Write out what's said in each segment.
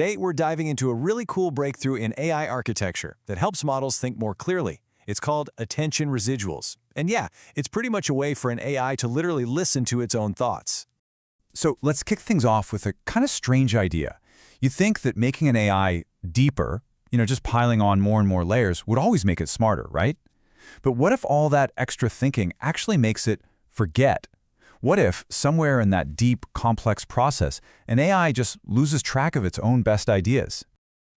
Today, we're diving into a really cool breakthrough in AI architecture that helps models think more clearly. It's called attention residuals. And yeah, it's pretty much a way for an AI to literally listen to its own thoughts. So let's kick things off with a kind of strange idea. You think that making an AI deeper, just piling on more and more layers, would always make it smarter, right? But what if all that extra thinking actually makes it forget? What if, somewhere in that deep, complex process, an AI just loses track of its own best ideas?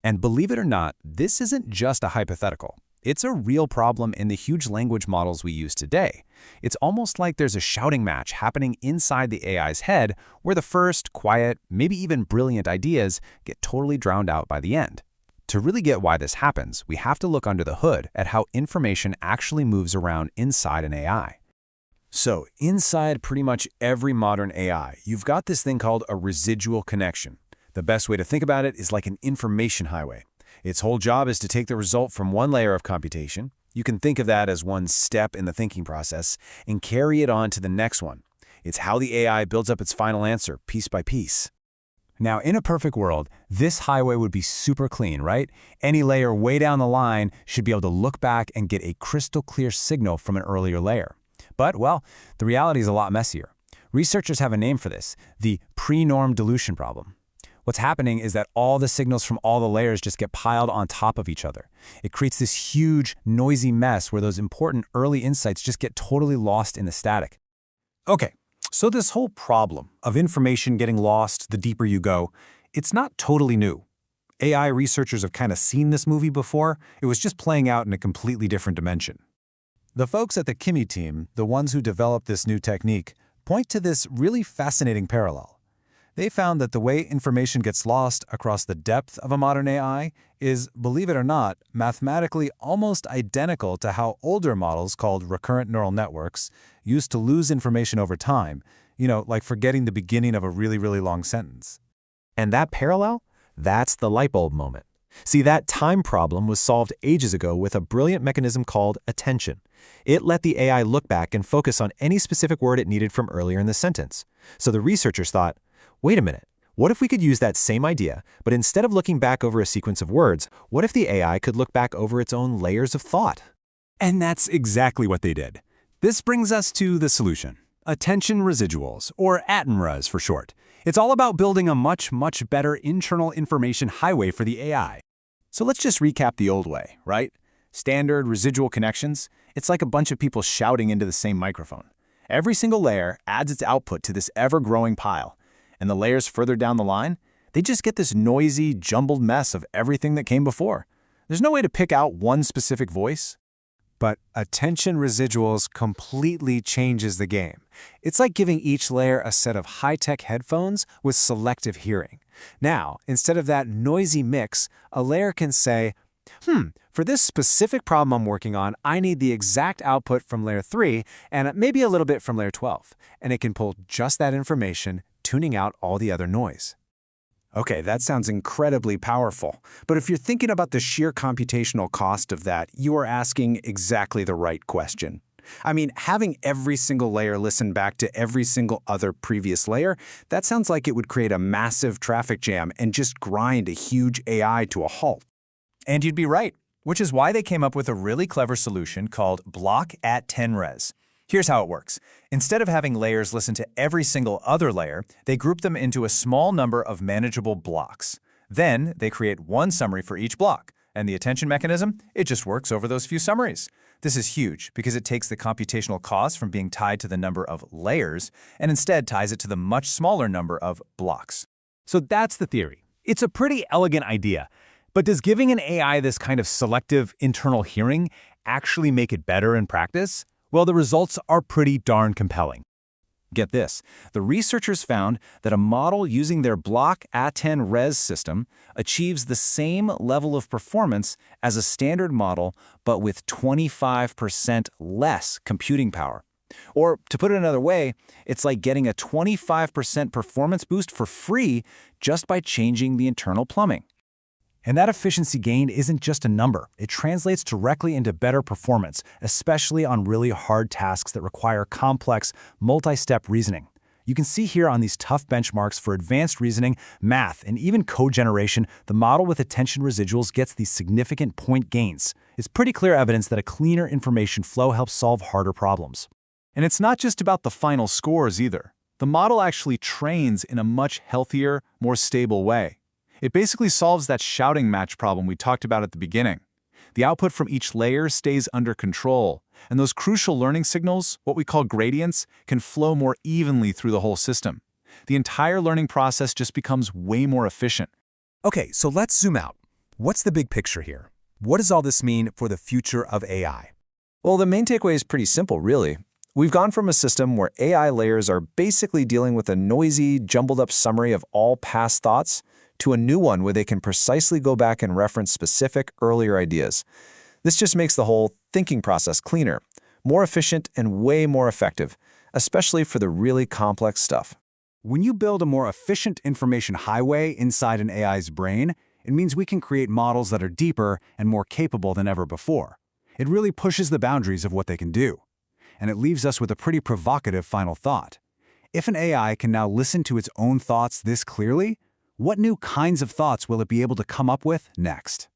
And believe it or not, this isn't just a hypothetical. It's a real problem in the huge language models we use today. It's almost like there's a shouting match happening inside the AI's head where the first, quiet, maybe even brilliant ideas get totally drowned out by the end. To really get why this happens, we have to look under the hood at how information actually moves around inside an AI. So, inside pretty much every modern AI, you've got this thing called a residual connection. The best way to think about it is like an information highway. Its whole job is to take the result from one layer of computation, you can think of that as one step in the thinking process, and carry it on to the next one. It's how the AI builds up its final answer, piece by piece. Now, in a perfect world, this highway would be super clean, right? Any layer way down the line should be able to look back and get a crystal clear signal from an earlier layer. But, well, the reality is a lot messier. Researchers have a name for this, the pre-norm dilution problem. What's happening is that all the signals from all the layers just get piled on top of each other. It creates this huge, noisy mess where those important early insights just get totally lost in the static. Okay, so this whole problem of information getting lost the deeper you go, it's not totally new. AI researchers have kind of seen this movie before. It was just playing out in a completely different dimension. The folks at the Kimi team, the ones who developed this new technique, point to this really fascinating parallel. They found that the way information gets lost across the depth of a modern AI is, believe it or not, mathematically almost identical to how older models called recurrent neural networks used to lose information over time, like forgetting the beginning of a really, really long sentence. And that parallel? That's the light bulb moment. See, that time problem was solved ages ago with a brilliant mechanism called attention. It let the AI look back and focus on any specific word it needed from earlier in the sentence. So the researchers thought, wait a minute, what if we could use that same idea, but instead of looking back over a sequence of words, what if the AI could look back over its own layers of thought? And that's exactly what they did. This brings us to the solution. Attention residuals, or ATNRES for short. It's all about building a much, much better internal information highway for the AI. So let's just recap the old way, right? Standard residual connections, it's like a bunch of people shouting into the same microphone. Every single layer adds its output to this ever-growing pile, and the layers further down the line, they just get this noisy, jumbled mess of everything that came before. There's no way to pick out one specific voice. But attention residuals completely changes the game. It's like giving each layer a set of high-tech headphones with selective hearing. Now, instead of that noisy mix, a layer can say, for this specific problem I'm working on, I need the exact output from layer 3 and maybe a little bit from layer 12. And it can pull just that information, tuning out all the other noise. Okay, that sounds incredibly powerful. But if you're thinking about the sheer computational cost of that, you are asking exactly the right question. I mean, having every single layer listen back to every single other previous layer, that sounds like it would create a massive traffic jam and just grind a huge AI to a halt. And you'd be right, which is why they came up with a really clever solution called Block at 10 Res. Here's how it works. Instead of having layers listen to every single other layer, they group them into a small number of manageable blocks. Then they create one summary for each block, and the attention mechanism, it just works over those few summaries. This is huge because it takes the computational cost from being tied to the number of layers and instead ties it to the much smaller number of blocks. So that's the theory. It's a pretty elegant idea. But does giving an AI this kind of selective internal hearing actually make it better in practice? Well, the results are pretty darn compelling. Get this, the researchers found that a model using their Block A10 Res system achieves the same level of performance as a standard model, but with 25% less computing power. Or, to put it another way, it's like getting a 25% performance boost for free just by changing the internal plumbing. And that efficiency gain isn't just a number. It translates directly into better performance, especially on really hard tasks that require complex, multi-step reasoning. You can see here on these tough benchmarks for advanced reasoning, math, and even code generation, the model with attention residuals gets these significant point gains. It's pretty clear evidence that a cleaner information flow helps solve harder problems. And it's not just about the final scores either. The model actually trains in a much healthier, more stable way. It basically solves that shouting match problem we talked about at the beginning. The output from each layer stays under control, and those crucial learning signals, what we call gradients, can flow more evenly through the whole system. The entire learning process just becomes way more efficient. Okay, so let's zoom out. What's the big picture here? What does all this mean for the future of AI? Well, the main takeaway is pretty simple, really. We've gone from a system where AI layers are basically dealing with a noisy, jumbled-up summary of all past thoughts to a new one where they can precisely go back and reference specific earlier ideas. This just makes the whole thinking process cleaner, more efficient, and way more effective, especially for the really complex stuff. When you build a more efficient information highway inside an AI's brain, it means we can create models that are deeper and more capable than ever before. It really pushes the boundaries of what they can do. And it leaves us with a pretty provocative final thought. If an AI can now listen to its own thoughts this clearly, what new kinds of thoughts will it be able to come up with next?